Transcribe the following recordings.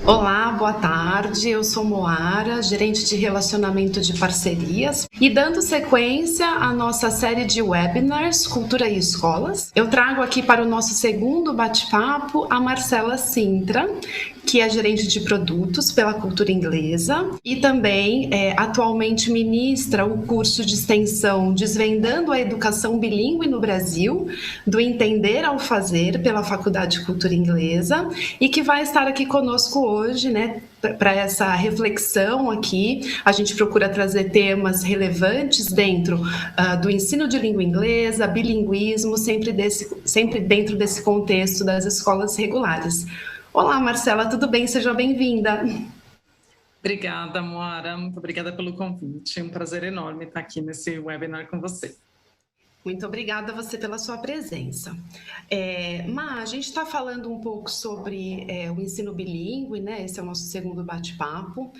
Olá, boa tarde. Eu sou Moara, gerente de relacionamento de parcerias. E dando sequência à nossa série de webinars Cultura e Escolas, eu trago aqui para o nosso segundo bate-papo a Marcela Sintra, que é gerente de produtos pela Cultura Inglesa e também atualmente ministra o curso de extensão Desvendando a Educação Bilíngue no Brasil, do Entender ao Fazer pela Faculdade de Cultura Inglesa, e que vai estar aqui conosco hoje, né, para essa reflexão aqui. A gente procura trazer temas relevantes dentro do ensino de língua inglesa, bilinguismo, sempre dentro desse contexto das escolas regulares. Olá, Marcela, tudo bem? Seja bem-vinda. Obrigada, Moara. Muito obrigada pelo convite. É um prazer enorme estar aqui nesse webinar com você. Muito obrigada a você pela sua presença. A gente está falando um pouco sobre o ensino bilíngue, né? Esse é o nosso segundo bate-papo.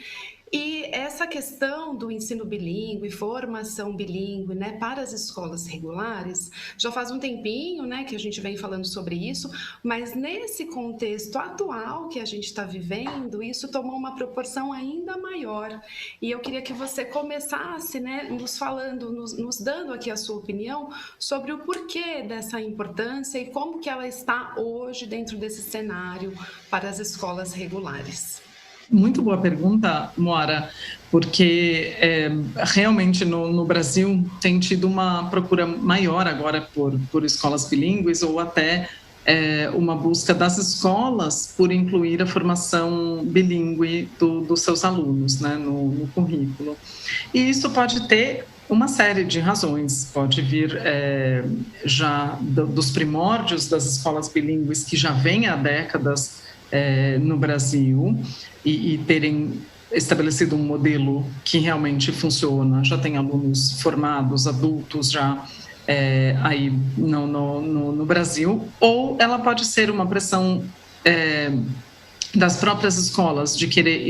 E essa questão do ensino bilíngue, formação bilíngue, né, para as escolas regulares, já faz um tempinho, né, que a gente vem falando sobre isso, mas nesse contexto atual que a gente está vivendo, isso tomou uma proporção ainda maior. E eu queria que você começasse, né, nos falando, nos dando aqui a sua opinião sobre o porquê dessa importância e como que ela está hoje dentro desse cenário para as escolas regulares. Muito boa pergunta, Moara, porque realmente no Brasil tem tido uma procura maior agora por escolas bilíngues ou até uma busca das escolas por incluir a formação bilíngue dos seus alunos, né, no currículo. E isso pode ter uma série de razões. Pode vir já dos primórdios das escolas bilíngues que já vêm há décadas no Brasil e terem estabelecido um modelo que realmente funciona, já tem alunos formados, adultos já aí no Brasil, ou ela pode ser uma pressão das próprias escolas de querer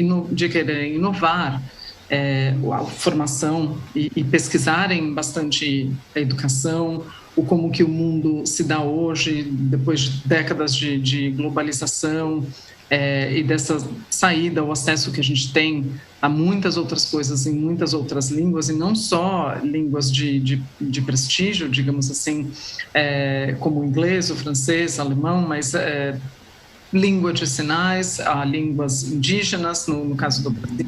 inovar a formação e pesquisarem bastante a educação, o como que o mundo se dá hoje, depois de décadas de globalização e dessa saída, o acesso que a gente tem a muitas outras coisas em muitas outras línguas, e não só línguas de prestígio, digamos assim, como o inglês, o francês, o alemão, mas língua de sinais, línguas indígenas, no caso do Brasil,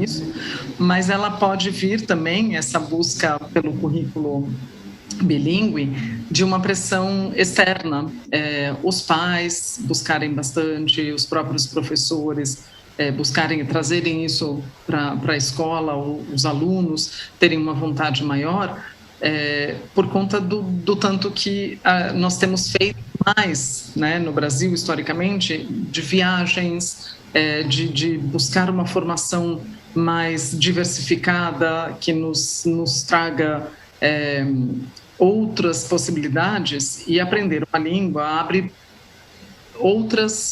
isso, mas ela pode vir também, essa busca pelo currículo bilíngue, de uma pressão externa, os pais buscarem bastante, os próprios professores buscarem e trazerem isso para a escola, os alunos terem uma vontade maior, por conta do tanto que nós temos feito mais, né, no Brasil, historicamente, de viagens, de buscar uma formação mais diversificada, que nos traga outras possibilidades, e aprender uma língua abre outras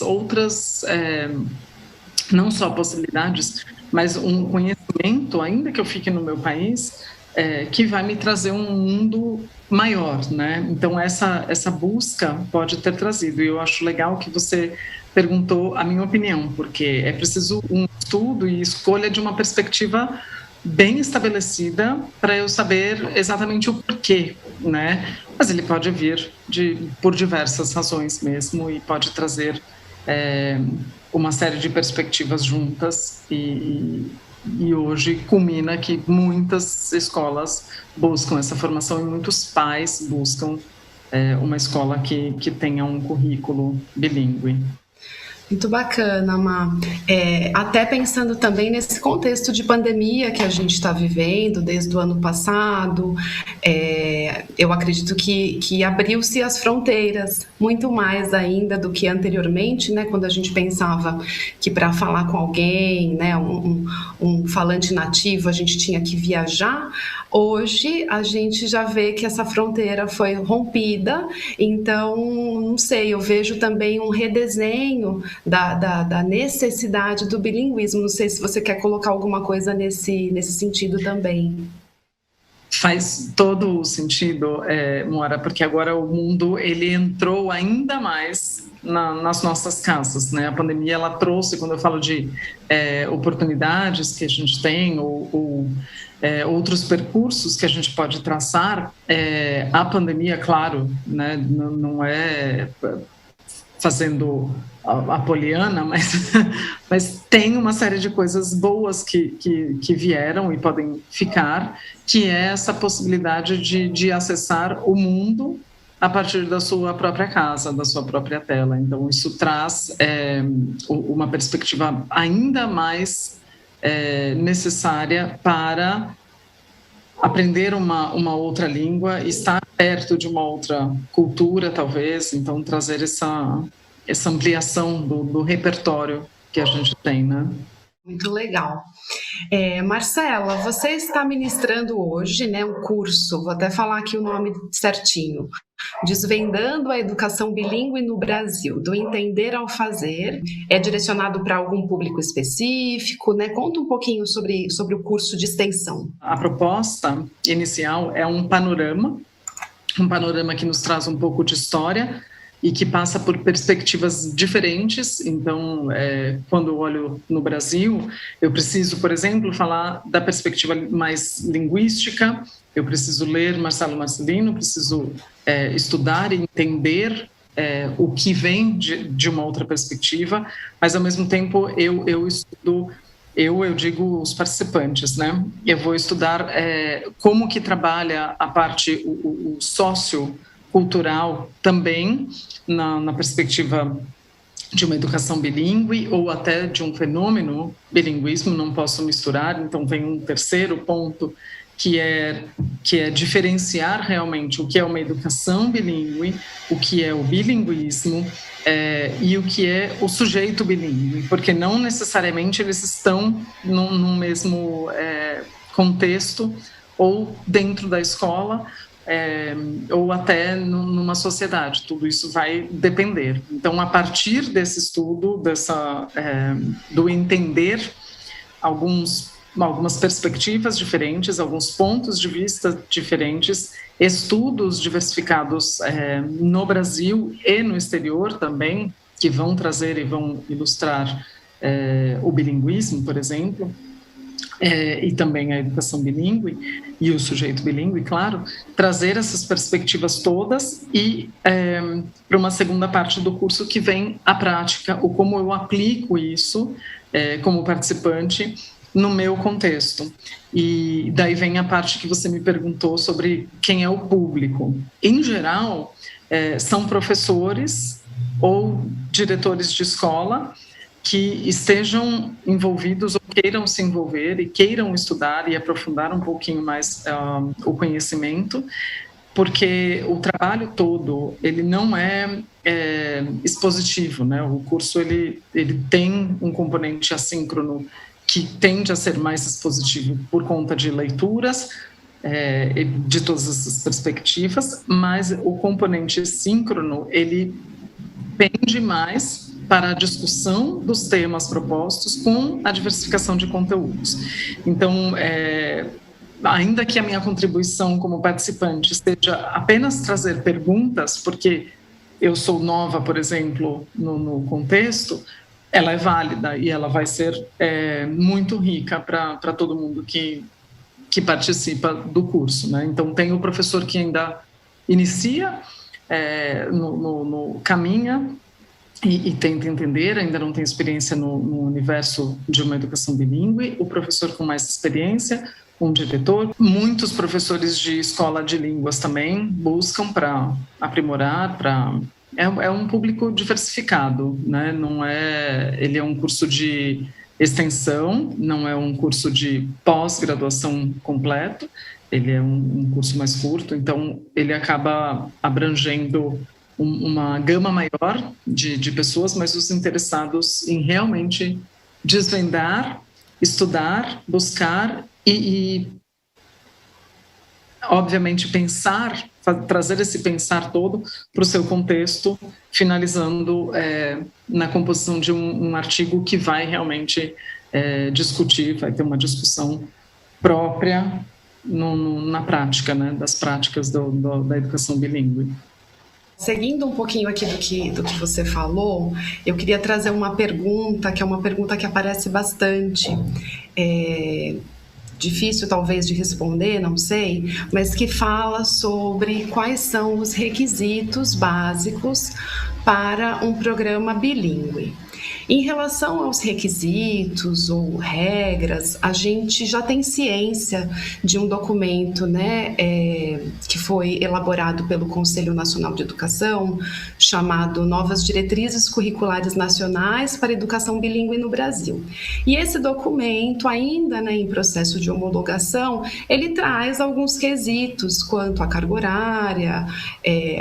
não só possibilidades, mas um conhecimento, ainda que eu fique no meu país, que vai me trazer um mundo maior, né? Então essa busca pode ter trazido, e eu acho legal que você perguntou a minha opinião, porque é preciso um estudo e escolha de uma perspectiva bem estabelecida para eu saber exatamente o porquê, né? Mas ele pode vir por diversas razões mesmo, e pode trazer uma série de perspectivas juntas, e hoje culmina que muitas escolas buscam essa formação e muitos pais buscam uma escola que tenha um currículo bilíngue. Muito bacana, Má. Até pensando também nesse contexto de pandemia que a gente está vivendo desde o ano passado, eu acredito que abriu-se as fronteiras muito mais ainda do que anteriormente, né? Quando a gente pensava que para falar com alguém, né, um falante nativo, a gente tinha que viajar. Hoje a gente já vê que essa fronteira foi rompida, então, não sei, eu vejo também um redesenho da necessidade do bilinguismo. Não sei se você quer colocar alguma coisa nesse sentido também. Faz todo o sentido, Moara, porque agora o mundo ele entrou ainda mais nas nossas casas, né? A pandemia, ela trouxe, quando eu falo de oportunidades que a gente tem, ou outros percursos que a gente pode traçar, a pandemia, claro, né, não é fazendo a poliana, mas tem uma série de coisas boas que vieram e podem ficar, que é essa possibilidade de acessar o mundo a partir da sua própria casa, da sua própria tela. Então, isso traz uma perspectiva ainda mais necessária para aprender uma outra língua, estar perto de uma outra cultura, talvez, então trazer essa ampliação do repertório que a gente tem, né? Muito legal. Marcela, você está ministrando hoje, né, um curso, vou até falar aqui o nome certinho, Desvendando a Educação Bilíngue no Brasil, do Entender ao Fazer. É direcionado para algum público específico, né? Conta um pouquinho sobre o curso de extensão. A proposta inicial é um panorama que nos traz um pouco de história e que passa por perspectivas diferentes. Então, quando eu olho no Brasil, eu preciso, por exemplo, falar da perspectiva mais linguística, eu preciso ler Marcelo Marcelino, preciso estudar e entender o que vem de uma outra perspectiva, mas, ao mesmo tempo, eu estudo, eu digo os participantes, né? Eu vou estudar como que trabalha a parte, o sociocultural também, na perspectiva de uma educação bilíngue ou até de um fenômeno bilinguismo, não posso misturar, então vem um terceiro ponto que é diferenciar realmente o que é uma educação bilíngue, o que é o bilinguismo e o que é o sujeito bilíngue, porque não necessariamente eles estão no mesmo contexto ou dentro da escola, ou até numa sociedade. Tudo isso vai depender. Então, a partir desse estudo, do entender algumas perspectivas diferentes, alguns pontos de vista diferentes, estudos diversificados no Brasil e no exterior também, que vão trazer e vão ilustrar o bilinguismo, por exemplo, e também a educação bilíngue e o sujeito bilíngue, claro, trazer essas perspectivas todas e para uma segunda parte do curso que vem a prática, o como eu aplico isso como participante no meu contexto. E daí vem a parte que você me perguntou sobre quem é o público. Em geral, são professores ou diretores de escola que estejam envolvidos ou queiram se envolver e queiram estudar e aprofundar um pouquinho mais o conhecimento, porque o trabalho todo, ele não é expositivo, né? O curso, ele tem um componente assíncrono que tende a ser mais expositivo por conta de leituras, de todas essas perspectivas, mas o componente síncrono, ele pende mais para a discussão dos temas propostos com a diversificação de conteúdos. Então, ainda que a minha contribuição como participante seja apenas trazer perguntas, porque eu sou nova, por exemplo, no contexto, ela é válida e ela vai ser muito rica para todo mundo que participa do curso, né? Então, tem o professor que ainda inicia, caminha e tenta entender, ainda não tem experiência no universo de uma educação bilíngue, o professor com mais experiência, um diretor. Muitos professores de escola de línguas também buscam para aprimorar, é um público diversificado, né? Ele é um curso de extensão, não é um curso de pós-graduação completo, ele é um curso mais curto, então ele acaba abrangendo uma gama maior de pessoas, mas os interessados em realmente desvendar, estudar, buscar e obviamente pensar, trazer esse pensar todo para o seu contexto, finalizando na composição de um artigo que vai realmente discutir, vai ter uma discussão própria na prática, né, das práticas da educação bilíngue. Seguindo um pouquinho aqui do que você falou, eu queria trazer uma pergunta, que é uma pergunta que aparece bastante. Difícil talvez de responder, não sei, mas que fala sobre quais são os requisitos básicos para um programa bilíngue. Em relação aos requisitos ou regras, a gente já tem ciência de um documento, né, que foi elaborado pelo Conselho Nacional de Educação, chamado Novas Diretrizes Curriculares Nacionais para a Educação Bilíngue no Brasil. E esse documento, ainda, né, em processo de homologação, ele traz alguns quesitos quanto à carga horária,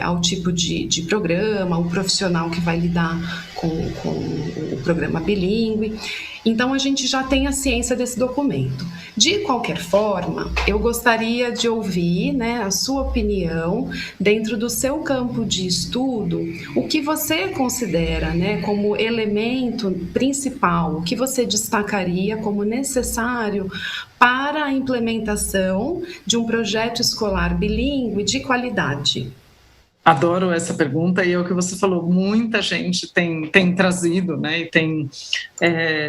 ao tipo de programa, o profissional que vai lidar com o programa bilíngue. Então, a gente já tem a ciência desse documento. De qualquer forma, eu gostaria de ouvir, né, a sua opinião dentro do seu campo de estudo, o que você considera, né, como elemento principal, o que você destacaria como necessário para a implementação de um projeto escolar bilíngue de qualidade. Adoro essa pergunta, e é o que você falou, muita gente tem trazido, né, e tem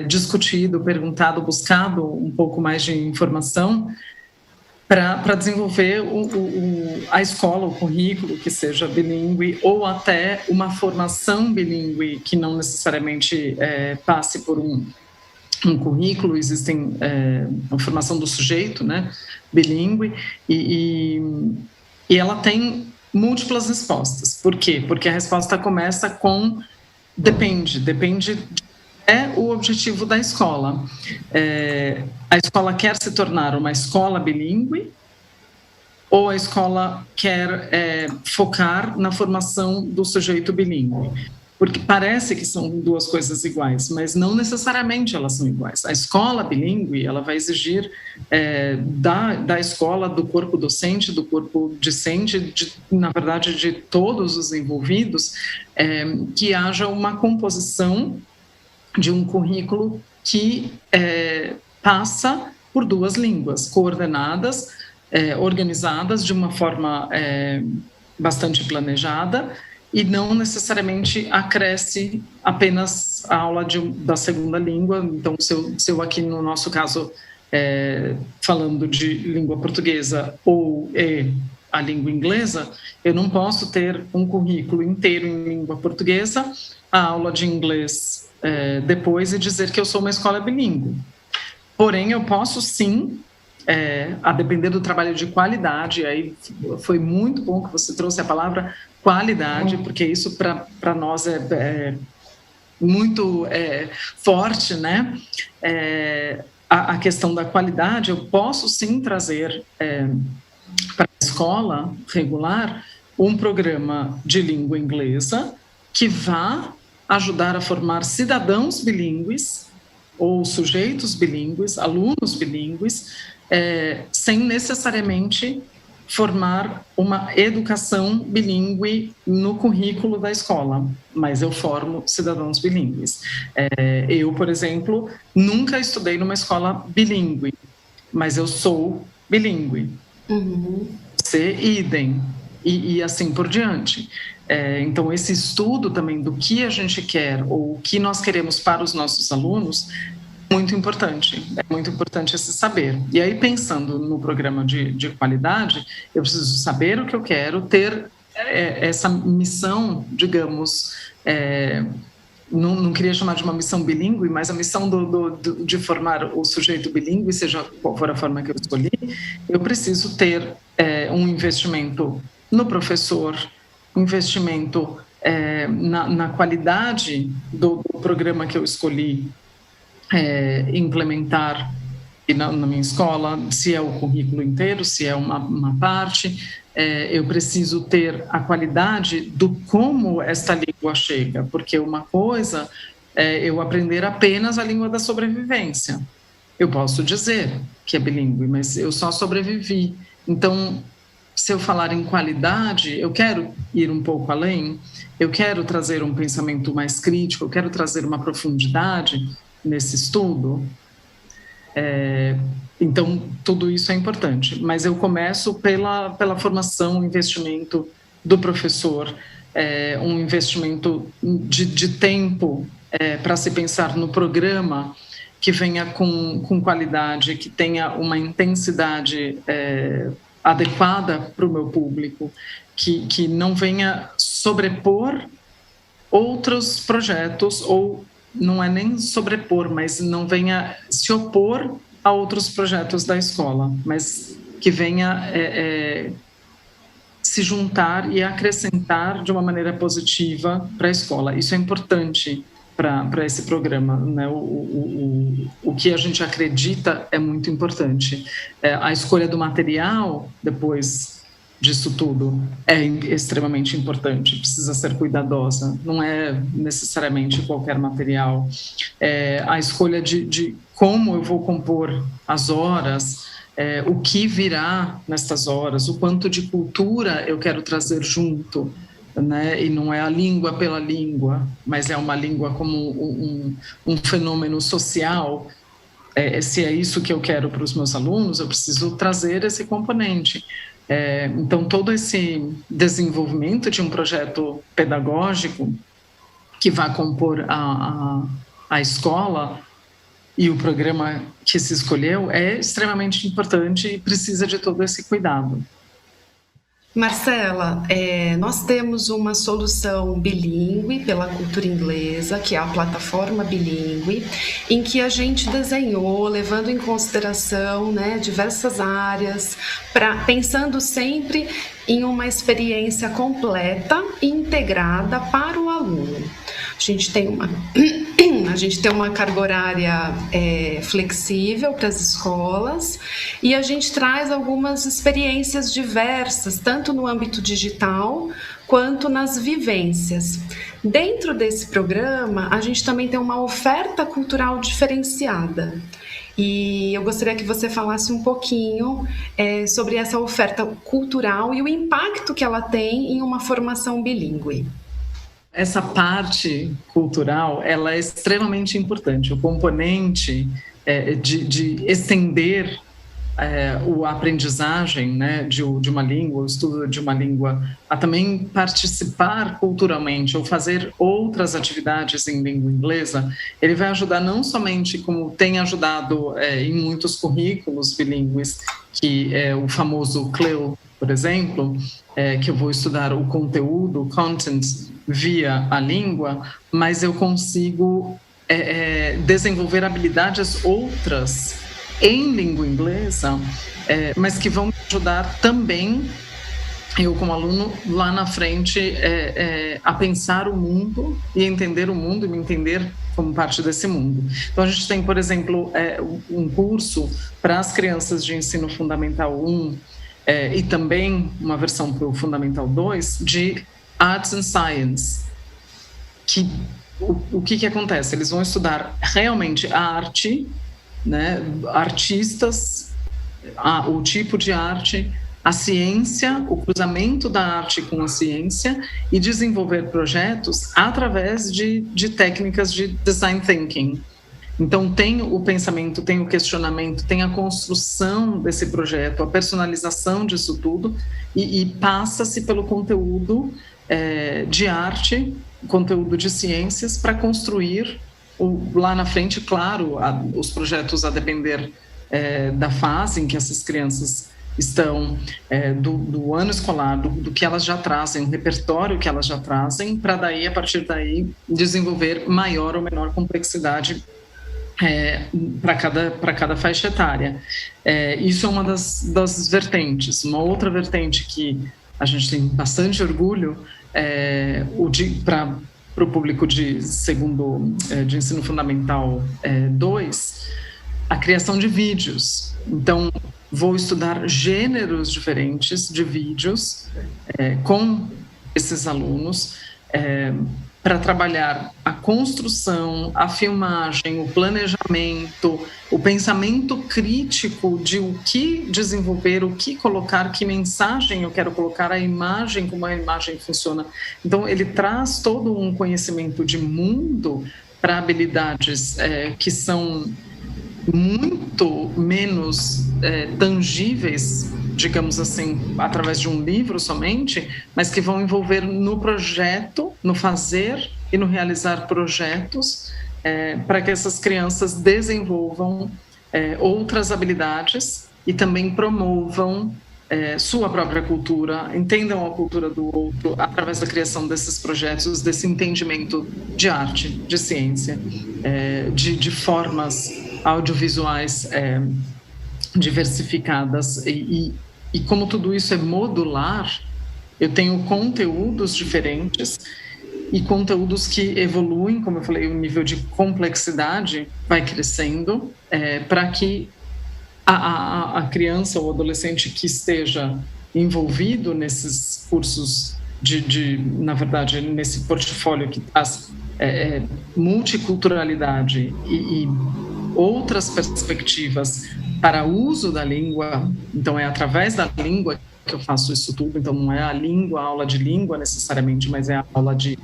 discutido, perguntado, buscado um pouco mais de informação para desenvolver a escola, o currículo que seja bilíngue, ou até uma formação bilíngue que não necessariamente passe por um currículo. Existem a formação do sujeito, né, bilíngue, e ela tem múltiplas respostas. Por quê? Porque a resposta começa com depende o objetivo da escola. A escola quer se tornar uma escola bilíngue, ou a escola quer focar na formação do sujeito bilíngue? Porque parece que são duas coisas iguais, mas não necessariamente elas são iguais. A escola bilíngue, ela vai exigir da escola, do corpo docente, do corpo discente, na verdade, de todos os envolvidos, que haja uma composição de um currículo que passa por duas línguas, coordenadas, organizadas de uma forma bastante planejada, e não necessariamente acresce apenas a aula da segunda língua. Então, se eu aqui, no nosso caso, falando de língua portuguesa ou a língua inglesa, eu não posso ter um currículo inteiro em língua portuguesa, a aula de inglês depois, e dizer que eu sou uma escola bilíngue. Porém, eu posso sim, a depender do trabalho de qualidade, aí foi muito bom que você trouxe a palavra qualidade, porque isso para nós é muito forte, né? A questão da qualidade, eu posso sim trazer para a escola regular um programa de língua inglesa que vá ajudar a formar cidadãos bilíngues ou sujeitos bilíngues, alunos bilíngues, sem necessariamente formar uma educação bilíngue no currículo da escola, mas eu formo cidadãos bilíngues. Eu, por exemplo, nunca estudei numa escola bilíngue, mas eu sou bilíngue. Uhum. Você, idem, e assim por diante. Então, esse estudo também do que a gente quer ou o que nós queremos para os nossos alunos é muito importante esse saber. E aí, pensando no programa de qualidade, eu preciso saber o que eu quero, ter essa missão, digamos, não queria chamar de uma missão bilíngue, mas a missão de formar o sujeito bilíngue, seja qual for a forma que eu escolhi. Eu preciso ter um investimento no professor, investimento na qualidade do programa que eu escolhi implementar na minha escola, se é o currículo inteiro, se é uma parte. Eu preciso ter a qualidade do como esta língua chega, porque uma coisa é eu aprender apenas a língua da sobrevivência. Eu posso dizer que é bilíngue, mas eu só sobrevivi. Então, se eu falar em qualidade, eu quero ir um pouco além, eu quero trazer um pensamento mais crítico, eu quero trazer uma profundidade nesse estudo. Então, tudo isso é importante, mas eu começo pela formação, investimento do professor, um investimento de tempo para se pensar no programa que venha com qualidade, que tenha uma intensidade adequada para o meu público, que não venha sobrepor outros projetos, ou não é nem sobrepor, mas não venha se opor a outros projetos da escola, mas que venha se juntar e acrescentar de uma maneira positiva para a escola. Isso é importante para esse programa, né? O que a gente acredita é muito importante. A escolha do material, depois disso tudo, é extremamente importante, precisa ser cuidadosa, não é necessariamente qualquer material. A escolha de como eu vou compor as horas, o que virá nestas horas, o quanto de cultura eu quero trazer junto, né? E não é a língua pela língua, mas é uma língua como um fenômeno social. Se é isso que eu quero para os meus alunos, eu preciso trazer esse componente. Então, todo esse desenvolvimento de um projeto pedagógico que vai compor a escola e o programa que se escolheu é extremamente importante e precisa de todo esse cuidado. Marcela, nós temos uma solução bilíngue pela cultura inglesa, que é a plataforma bilíngue, em que a gente desenhou, levando em consideração, né, diversas áreas, pensando sempre em uma experiência completa e integrada para o aluno. A gente tem uma carga horária flexível para as escolas e a gente traz algumas experiências diversas, tanto no âmbito digital quanto nas vivências. Dentro desse programa, a gente também tem uma oferta cultural diferenciada. E eu gostaria que você falasse um pouquinho sobre essa oferta cultural e o impacto que ela tem em uma formação bilíngue. Essa parte cultural, ela é extremamente importante. O componente de estender a aprendizagem, né, de uma língua, o estudo de uma língua, a também participar culturalmente ou fazer outras atividades em língua inglesa, ele vai ajudar não somente, como tem ajudado em muitos currículos bilíngues, que é o famoso CLIL, por exemplo, que eu vou estudar o conteúdo, o content, via a língua, mas eu consigo desenvolver habilidades outras em língua inglesa, mas que vão me ajudar também, eu como aluno, lá na frente, a pensar o mundo e entender o mundo e me entender como parte desse mundo. Então, a gente tem, por exemplo, um curso para as crianças de ensino fundamental 1 e também uma versão para o fundamental 2 de Arts and Science, o que acontece? Eles vão estudar realmente a arte, né, artistas, o tipo de arte, a ciência, o cruzamento da arte com a ciência e desenvolver projetos através de técnicas de design thinking. Então, tem o pensamento, tem o questionamento, tem a construção desse projeto, a personalização disso tudo e passa-se pelo conteúdo de arte, conteúdo de ciências para construir lá na frente, claro, os projetos a depender da fase em que essas crianças estão, do ano escolar, do que elas já trazem, o repertório que elas já trazem, para daí, a partir daí, desenvolver maior ou menor complexidade para cada faixa etária. Isso é uma das vertentes. Uma outra vertente que a gente tem bastante orgulho para o público de ensino fundamental 2, a criação de vídeos. Então, vou estudar gêneros diferentes de vídeos com esses alunos para trabalhar a construção, a filmagem, o planejamento, o pensamento crítico de o que desenvolver, o que colocar, que mensagem eu quero colocar, a imagem, como a imagem funciona. Então, ele traz todo um conhecimento de mundo para habilidades que são muito menos tangíveis digamos assim, através de um livro somente, mas que vão envolver no projeto, no fazer e no realizar projetos, para que essas crianças desenvolvam outras habilidades e também promovam sua própria cultura, entendam a cultura do outro através da criação desses projetos, desse entendimento de arte, de ciência, de formas audiovisuais diversificadas. E como tudo isso é modular, eu tenho conteúdos diferentes e conteúdos que evoluem, como eu falei, o nível de complexidade vai crescendo, para que a criança ou adolescente que esteja envolvido nesses cursos na verdade, nesse portfólio que traz multiculturalidade e outras perspectivas para uso da língua, então é através da língua que eu faço isso tudo, então não é a aula de língua necessariamente, mas é a aula de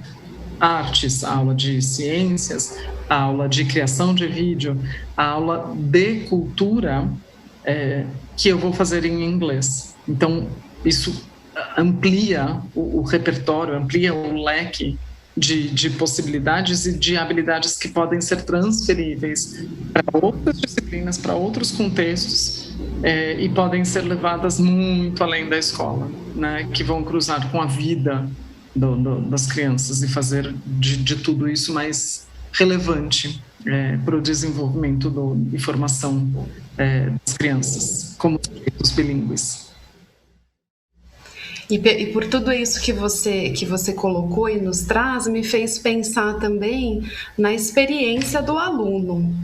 artes, a aula de ciências, a aula de criação de vídeo, a aula de cultura, que eu vou fazer em inglês. Então, isso amplia o repertório, amplia o leque de possibilidades e de habilidades que podem ser transferíveis para outras disciplinas, para outros contextos, e podem ser levadas muito além da escola, né? Que vão cruzar com a vida das crianças e fazer de tudo isso mais relevante para o desenvolvimento e formação das crianças como sujeitos bilíngues. E por tudo isso que você colocou e nos traz, me fez pensar também na experiência do aluno,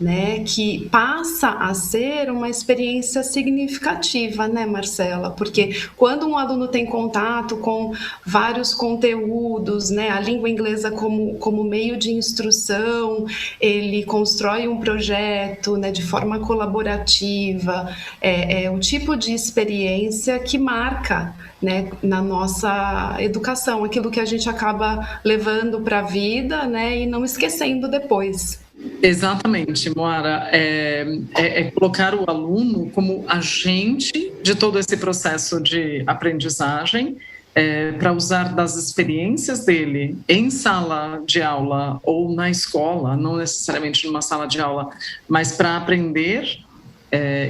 né, que passa a ser uma experiência significativa, né, Marcela? Porque quando um aluno tem contato com vários conteúdos, né, a língua inglesa como meio de instrução, ele constrói um projeto, né, de forma colaborativa, é o tipo de experiência que marca, né, na nossa educação, aquilo que a gente acaba levando para a vida, né, e não esquecendo depois. Exatamente, Moara, é colocar o aluno como agente de todo esse processo de aprendizagem, para usar das experiências dele em sala de aula ou na escola, não necessariamente numa sala de aula, mas para aprender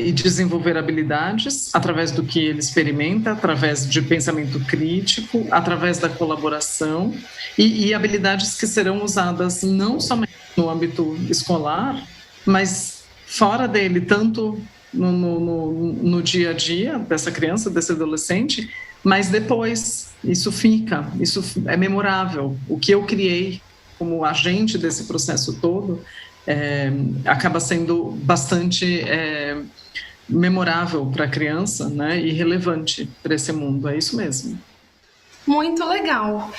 e desenvolver habilidades através do que ele experimenta, através de pensamento crítico, através da colaboração e habilidades que serão usadas não somente no âmbito escolar, mas fora dele, tanto no dia a dia dessa criança, desse adolescente, mas depois isso é memorável. O que eu criei como agente desse processo todo acaba sendo bastante memorável para a criança, né, e relevante para esse mundo, é isso mesmo. Muito legal.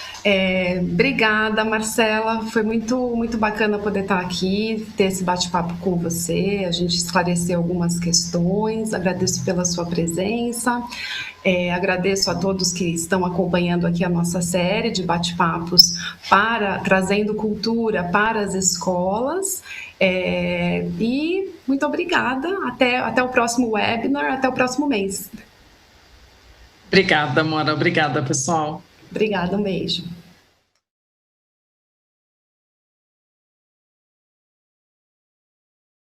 Obrigada, Marcela. Foi muito bacana poder estar aqui, ter esse bate-papo com você. A gente esclareceu algumas questões. Agradeço pela sua presença. Agradeço a todos que estão acompanhando aqui a nossa série de bate-papos trazendo cultura para as escolas. E muito obrigada. Até o próximo webinar, até o próximo mês. Obrigada, Mora. Obrigada, pessoal. Obrigada, um beijo.